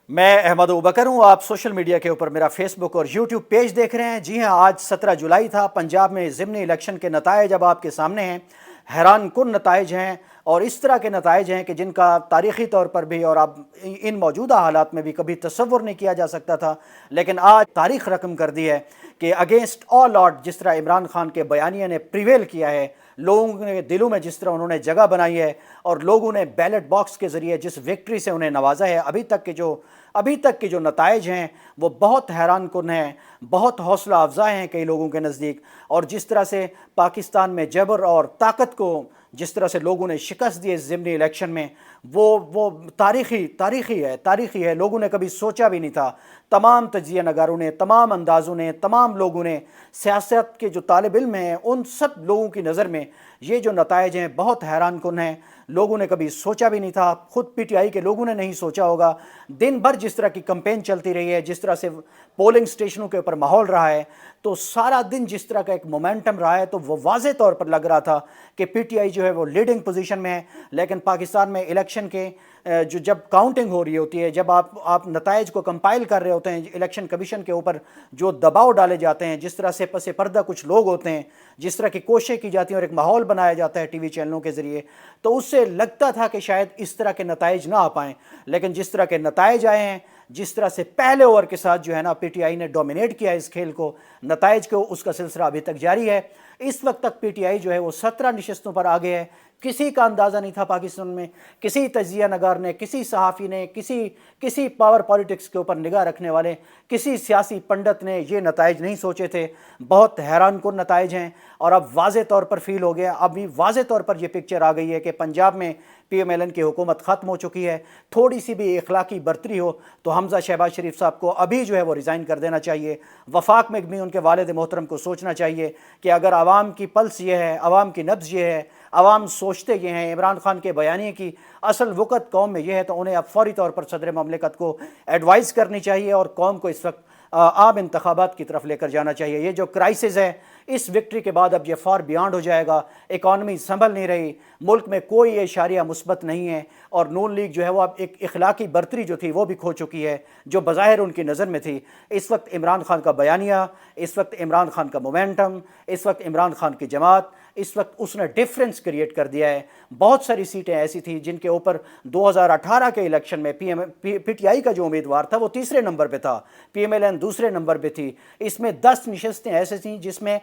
میں احمد ابوبکر ہوں۔ آپ سوشل میڈیا کے اوپر میرا فیس بک اور یوٹیوب پیج دیکھ رہے ہیں۔ جی ہاں، آج 17 جولائی تھا۔ پنجاب میں ضمنی الیکشن کے نتائج اب آپ کے سامنے ہیں۔ حیران کن نتائج ہیں، اور اس طرح کے نتائج ہیں کہ جن کا تاریخی طور پر بھی اور اب ان موجودہ حالات میں بھی کبھی تصور نہیں کیا جا سکتا تھا، لیکن آج تاریخ رقم کر دی ہے کہ اگینسٹ آل آڈ جس طرح عمران خان کے بیانیے نے پریویل کیا ہے، لوگوں کے دلوں میں جس طرح انہوں نے جگہ بنائی ہے، اور لوگوں نے بیلٹ باکس کے ذریعے جس وکٹری سے انہیں نوازا ہے، ابھی تک کے جو نتائج ہیں وہ بہت حیران کن ہیں، بہت حوصلہ افزا ہیں کئی لوگوں کے نزدیک۔ اور جس طرح سے پاکستان میں جبر اور طاقت کو جس طرح سے لوگوں نے شکست دی اس ضمنی الیکشن میں، وہ تاریخی ہے۔ لوگوں نے کبھی سوچا بھی نہیں تھا، تمام تجزیہ نگاروں نے، تمام اندازوں نے، تمام لوگوں نے، سیاست کے جو طالب علم ہیں، ان سب لوگوں کی نظر میں یہ جو نتائج ہیں بہت حیران کن ہیں۔ لوگوں نے کبھی سوچا بھی نہیں تھا، خود پی ٹی آئی کے لوگوں نے نہیں سوچا ہوگا۔ دن بھر جس طرح کی کمپین چلتی رہی ہے، جس طرح سے پولنگ سٹیشنوں کے اوپر ماحول رہا ہے، تو سارا دن جس طرح کا ایک مومنٹم رہا ہے، تو وہ واضح طور پر لگ رہا تھا کہ پی ٹی آئی جو ہے وہ لیڈنگ پوزیشن میں ہے۔ لیکن پاکستان میں الیکشن کے جب کاؤنٹنگ ہو رہی ہوتی ہے، جب آپ نتائج کو کمپائل کر رہے ہوتے ہیں، الیکشن کمیشن کے اوپر جو دباؤ ڈالے جاتے ہیں، جس طرح سے پس پردہ کچھ لوگ ہوتے ہیں، جس طرح کی کوششیں کی جاتی ہیں اور ایک ماحول بنایا جاتا ہے ٹی وی چینلوں کے ذریعے، تو اس سے لگتا تھا کہ شاید اس طرح کے نتائج نہ آ پائیں۔ لیکن جس طرح کے نتائج آئے ہیں، جس طرح سے پہلے اوور کے ساتھ جو ہے نا پی ٹی آئی نے ڈومینیٹ کیا اس کھیل کو، نتائج کو، اس کا سلسلہ ابھی تک جاری ہے۔ اس وقت تک پی ٹی آئی جو ہے وہ 17 نشستوں پر آگے ہے۔ کسی کا اندازہ نہیں تھا پاکستان میں، کسی تجزیہ نگار نے، کسی صحافی نے، کسی پاور پالیٹکس کے اوپر نگاہ رکھنے والے، کسی سیاسی پنڈت نے یہ نتائج نہیں سوچے تھے۔ بہت حیران کن نتائج ہیں، اور اب واضح طور پر فیل ہو گیا، اب واضح طور پر یہ پکچر آ گئی ہے کہ پنجاب میں پی ایم ایل این کی حکومت ختم ہو چکی ہے۔ تھوڑی سی بھی اخلاقی برتری ہو تو حمزہ شہباز شریف صاحب کو ابھی جو ہے وہ ریزائن کر دینا چاہیے۔ وفاق میں بھی ان کے والد محترم کو سوچنا چاہیے کہ اگر عوام کی پلس یہ ہے، عوام کی نبض یہ ہے، عوام سوچتے یہ ہیں، عمران خان کے بیانیے کی اصل وقت قوم میں یہ ہے، تو انہیں اب فوری طور پر صدر مملکت کو ایڈوائز کرنی چاہیے اور قوم کو اس وقت عام انتخابات کی طرف لے کر جانا چاہیے۔ یہ جو کرائسس ہے، اس وکٹری کے بعد اب یہ فار بیانڈ ہو جائے گا۔ اکانومی سنبھل نہیں رہی، ملک میں کوئی اشاریہ مثبت نہیں ہے، اور نون لیگ جو ہے وہ اب ایک اخلاقی برتری جو تھی وہ بھی کھو چکی ہے، جو بظاہر ان کی نظر میں تھی۔ اس وقت عمران خان کا بیانیہ، اس وقت عمران خان کا مومنٹم، اس وقت عمران خان کی جماعت، اس وقت اس نے ڈیفرنس کریٹ کر دیا ہے۔ بہت ساری سیٹیں ایسی تھیں جن کے اوپر 2018 کے الیکشن میں پی ٹی آئی کا جو امیدوار تھا وہ تیسرے نمبر پہ تھا، پی ایم ایل این دوسرے نمبر پہ تھی۔ اس میں 10 نشستیں ایسے تھیں جس میں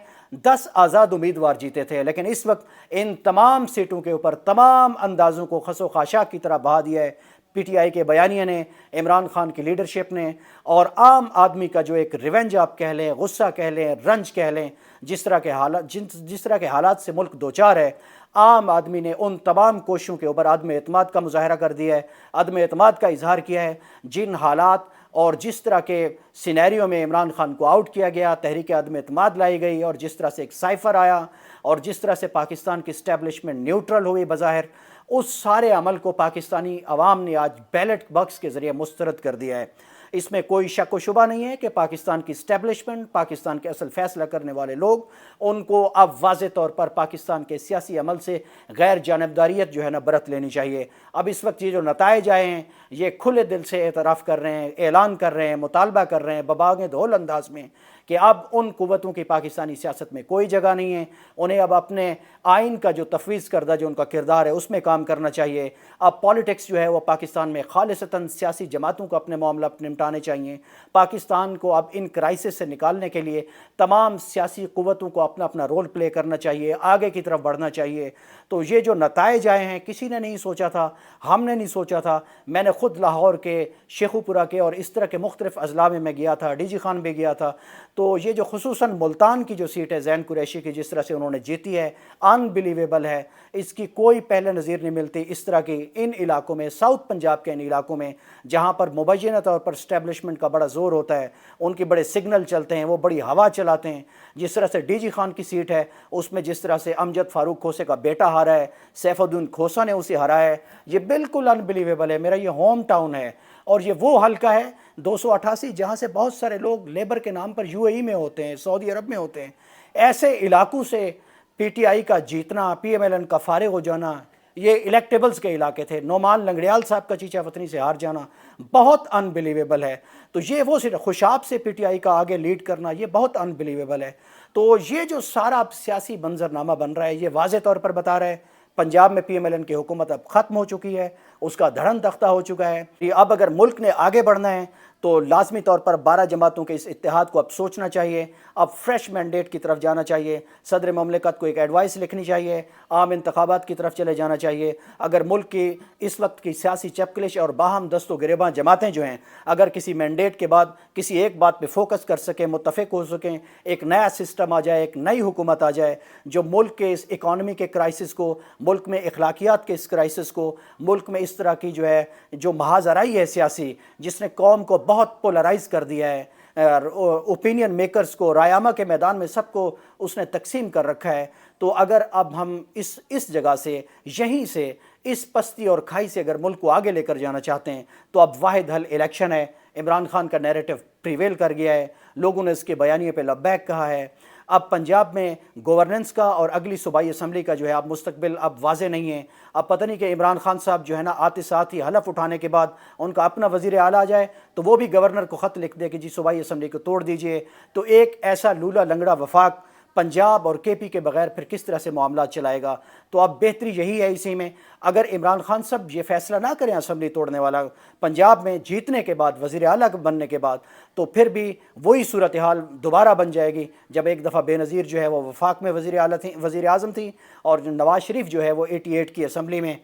10 آزاد امیدوار جیتے تھے، لیکن اس وقت ان تمام سیٹوں کے اوپر تمام اندازوں کو خس و خاشاک کی طرح بہا دیا ہے پی ٹی آئی کے بیانیے نے، عمران خان کی لیڈرشپ نے، اور عام آدمی کا جو ایک ریونج آپ کہہ لیں، غصہ کہہ لیں، رنج کہہ لیں، جس طرح کے حالات سے ملک دوچار ہے، عام آدمی نے ان تمام کوششوں کے اوپر عدم اعتماد کا مظاہرہ کر دیا ہے، عدم اعتماد کا اظہار کیا ہے۔ جن حالات اور جس طرح کے سینیریو میں عمران خان کو آؤٹ کیا گیا، تحریک عدم اعتماد لائی گئی، اور جس طرح سے ایک سائفر آیا، اور جس طرح سے پاکستان کی اسٹیبلشمنٹ نیوٹرل ہوئی بظاہر، اس سارے عمل کو پاکستانی عوام نے آج بیلٹ باکس کے ذریعے مسترد کر دیا ہے۔ اس میں کوئی شک و شبہ نہیں ہے کہ پاکستان کی اسٹیبلشمنٹ، پاکستان کے اصل فیصلہ کرنے والے لوگ، ان کو اب واضح طور پر پاکستان کے سیاسی عمل سے غیر جانبداریت جو ہے نا برت لینی چاہیے۔ اب اس وقت یہ جو نتائج آئے ہیں، یہ کھلے دل سے اعتراف کر رہے ہیں، اعلان کر رہے ہیں، مطالبہ کر رہے ہیں بباغ دھول انداز میں کہ اب ان قوتوں کی پاکستانی سیاست میں کوئی جگہ نہیں ہے۔ انہیں اب اپنے آئین کا جو تفویض کردہ جو ان کا کردار ہے اس میں کام کرنا چاہیے۔ اب پالیٹکس جو ہے وہ پاکستان میں خالصتاً سیاسی جماعتوں کو اپنے معاملہ نمٹانے چاہیے۔ پاکستان کو اب ان کرائسس سے نکالنے کے لیے تمام سیاسی قوتوں کو اپنا اپنا رول پلے کرنا چاہیے، آگے کی طرف بڑھنا چاہیے۔ تو یہ جو نتائج آئے ہیں، کسی نے نہیں سوچا تھا، ہم نے نہیں سوچا تھا۔ میں نے خود لاہور کے، شیخو پورہ کے اور اس طرح کے مختلف اضلاع میں گیا تھا، ڈی جی خان بھی گیا تھا، تو یہ جو خصوصاً ملتان کی جو سیٹ ہے زین قریشی کی، جس طرح سے انہوں نے جیتی ہے، انبلیویبل ہے۔ اس کی کوئی پہلے نظیر نہیں ملتی اس طرح کی ان علاقوں میں، ساؤتھ پنجاب کے ان علاقوں میں جہاں پر مبینہ طور پر اسٹیبلشمنٹ کا بڑا زور ہوتا ہے، ان کے بڑے سگنل چلتے ہیں، وہ بڑی ہوا چلاتے ہیں۔ جس طرح سے ڈی جی خان کی سیٹ ہے، اس میں جس طرح سے امجد فاروق کھوسے کا بیٹا ہارا ہے، سیف الدین کھوسا نے اسے ہرایا ہے، یہ بالکل انبلیویبل ہے۔ میرا یہ ہوم ٹاؤن ہے، اور یہ وہ حلقہ ہے 288 جہاں سے بہت سارے لوگ لیبر کے نام پر یو اے ای میں ہوتے ہیں، سعودی عرب میں ہوتے ہیں۔ ایسے علاقوں سے پی ٹی آئی کا جیتنا، پی ایم ایل این کا فارغ ہو جانا، یہ الیکٹیبلز کے علاقے تھے. نعمان لنگڑیال صاحب کا چیچا وطنی سے ہار جانا بہت انبلیویبل ہے. تو یہ وہ خوشاب سے پی ٹی آئی کا آگے لیڈ کرنا یہ بہت انبلیویبل ہے. تو یہ جو سارا سیاسی منظرنامہ بن رہا ہے یہ واضح طور پر بتا رہا ہے پنجاب میں پی ایم ایل این کی حکومت اب ختم ہو چکی ہے, اس کا دھڑن تختہ ہو چکا ہے. اب اگر ملک نے آگے بڑھنا ہے تو لازمی طور پر 12 جماعتوں کے اس اتحاد کو اب سوچنا چاہیے, اب فریش مینڈیٹ کی طرف جانا چاہیے, صدر مملکت کو ایک ایڈوائس لکھنی چاہیے, عام انتخابات کی طرف چلے جانا چاہیے. اگر ملک کی اس وقت کی سیاسی چپکلش اور باہم دست و گریباں جماعتیں جو ہیں اگر کسی مینڈیٹ کے بعد کسی ایک بات پہ فوکس کر سکیں, متفق ہو سکیں, ایک نیا سسٹم آ جائے, ایک نئی حکومت آ جائے جو ملک کے اس اکانومی کے کرائسس کو, ملک میں اخلاقیات کے اس کرائسس کو, ملک میں اس طرح کی جو ہے جو محاذ آرائی ہے سیاسی جس نے قوم کو بہت پولرائز کر دیا ہے, اوپینین میکرز کو رائے عامہ کے میدان میں سب کو اس نے تقسیم کر رکھا ہے. تو اگر اب ہم اس جگہ سے یہیں سے اس پستی اور کھائی سے اگر ملک کو آگے لے کر جانا چاہتے ہیں تو اب واحد حل الیکشن ہے. عمران خان کا نیریٹو پریویل کر گیا ہے, لوگوں نے اس کے بیانیے پہ لبیک کہا ہے. اب پنجاب میں گورننس کا اور اگلی صوبائی اسمبلی کا جو ہے اب مستقبل اب واضح نہیں ہے. اب پتہ نہیں کہ عمران خان صاحب جو ہے نا آتے ساتھ ہی حلف اٹھانے کے بعد ان کا اپنا وزیر اعلیٰ آ جائے تو وہ بھی گورنر کو خط لکھ دے کہ جی صوبائی اسمبلی کو توڑ دیجئے. تو ایک ایسا لولا لنگڑا وفاق پنجاب اور کے پی کے بغیر پھر کس طرح سے معاملات چلائے گا. تو اب بہتری یہی ہے اسی میں اگر عمران خان صاحب یہ فیصلہ نہ کریں اسمبلی توڑنے والا پنجاب میں جیتنے کے بعد, وزیر اعلیٰ بننے کے بعد, تو پھر بھی وہی صورتحال دوبارہ بن جائے گی جب ایک دفعہ بے نظیر جو ہے وہ وفاق میں وزیر اعظم تھیں اور نواز شریف جو ہے وہ 88 کی اسمبلی میں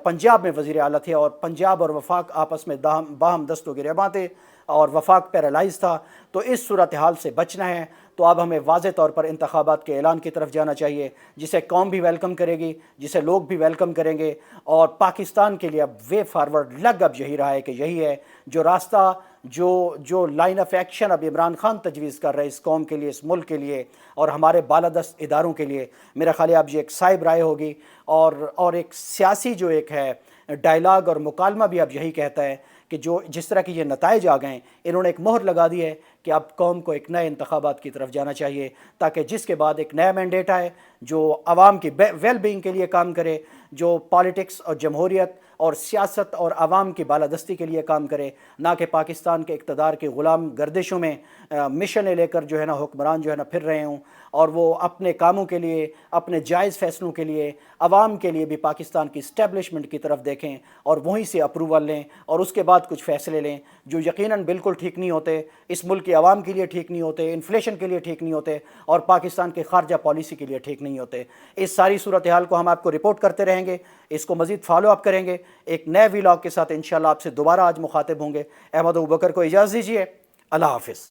پنجاب میں وزیر اعلیٰ تھے اور پنجاب اور وفاق آپس میں باہم دست و گریباں تھے اور وفاق پیرالائز تھا. تو اس صورتحال سے بچنا ہے تو اب ہمیں واضح طور پر انتخابات کے اعلان کی طرف جانا چاہیے جسے قوم بھی ویلکم کرے گی, جسے لوگ بھی ویلکم کریں گے. اور پاکستان کے لیے اب وے فارورڈ لگ اب یہی رہا ہے کہ یہی ہے جو راستہ جو لائن آف ایکشن اب عمران خان تجویز کر رہے اس قوم کے لیے, اس ملک کے لیے اور ہمارے بالادست اداروں کے لیے. میرا خیال ہے اب یہ ایک صائب رائے ہوگی اور ایک سیاسی جو ایک ہے ڈائلاگ اور مکالمہ بھی اب یہی کہتا ہے کہ جس طرح کی یہ نتائج آ گئے انہوں نے ایک مہر لگا دی ہے کہ اب قوم کو ایک نئے انتخابات کی طرف جانا چاہیے تاکہ جس کے بعد ایک نیا مینڈیٹ آئے جو عوام کی ویل بینگ کے لیے کام کرے, جو پالیٹکس اور جمہوریت اور سیاست اور عوام کی بالادستی کے لیے کام کرے, نہ کہ پاکستان کے اقتدار کے غلام گردشوں میں مشنیں لے کر جو ہے نا حکمران جو ہے نا پھر رہے ہوں اور وہ اپنے کاموں کے لیے, اپنے جائز فیصلوں کے لیے, عوام کے لیے بھی پاکستان کی اسٹیبلشمنٹ کی طرف دیکھیں اور وہیں سے اپروول لیں اور اس کے بعد کچھ فیصلے لیں جو یقیناً بالکل ٹھیک نہیں ہوتے, اس ملک کی عوام کے لیے ٹھیک نہیں ہوتے, انفلیشن کے لیے ٹھیک نہیں ہوتے اور پاکستان کے خارجہ پالیسی کے لیے ٹھیک نہیں ہوتے. اس ساری صورتحال کو ہم آپ کو رپورٹ کرتے رہیں گے, اس کو مزید فالو اپ کریں گے. ایک نئے ویلاگ کے ساتھ انشاءاللہ آپ سے دوبارہ آج مخاطب ہوں گے. احمد ابوبکر کو اجازت دیجیے. اللہ حافظ.